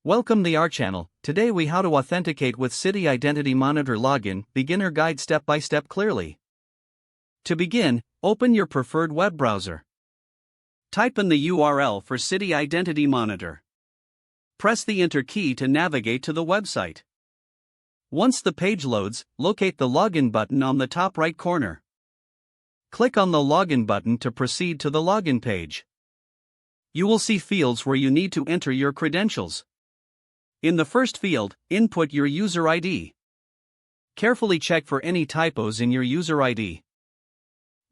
Welcome to our channel. Today we how to authenticate with Citi Identity Monitor login, beginner guide step by step clearly. To begin, open your preferred web browser. Type in the URL for Citi Identity Monitor. Press the Enter key to navigate to the website. Once the page loads, locate the login button on the top right corner. Click on the login button to proceed to the login page. You will see fields where you need to enter your credentials. In the first field, input your user ID. Carefully check for any typos in your user ID.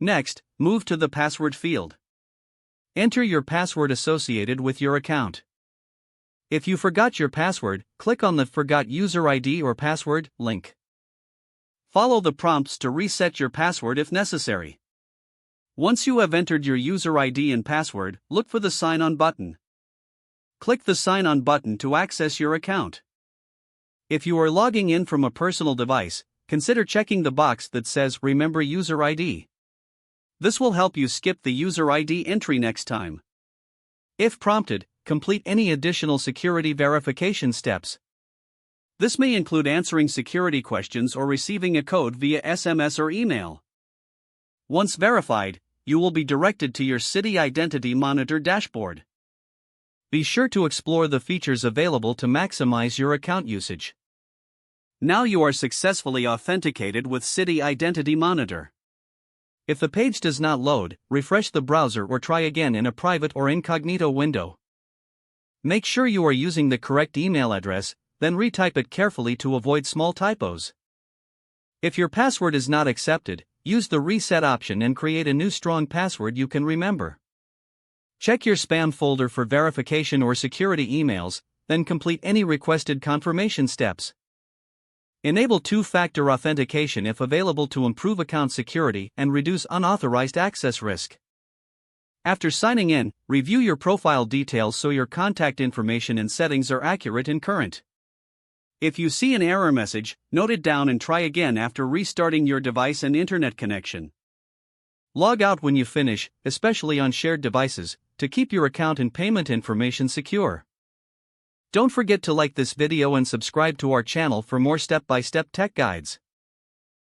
Next, move to the password field. Enter your password associated with your account. If you forgot your password, click on the Forgot User ID or Password link. Follow the prompts to reset your password if necessary. Once you have entered your user ID and password, look for the Sign On button. Click the Sign On button to access your account. If you are logging in from a personal device, consider checking the box that says Remember User ID. This will help you skip the user ID entry next time. If prompted, complete any additional security verification steps. This may include answering security questions or receiving a code via SMS or email. Once verified, you will be directed to your Citi Identity Monitor dashboard. Be sure to explore the features available to maximize your account usage. Now you are successfully authenticated with Citi Identity Monitor. If the page does not load, refresh the browser or try again in a private or incognito window. Make sure you are using the correct email address, then retype it carefully to avoid small typos. If your password is not accepted, use the reset option and create a new strong password you can remember. Check your spam folder for verification or security emails, then complete any requested confirmation steps. Enable two-factor authentication if available to improve account security and reduce unauthorized access risk. After signing in, review your profile details so your contact information and settings are accurate and current. If you see an error message, note it down and try again after restarting your device and internet connection. Log out when you finish, especially on shared devices, to keep your account and payment information secure. Don't forget to like this video and subscribe to our channel for more step-by-step tech guides.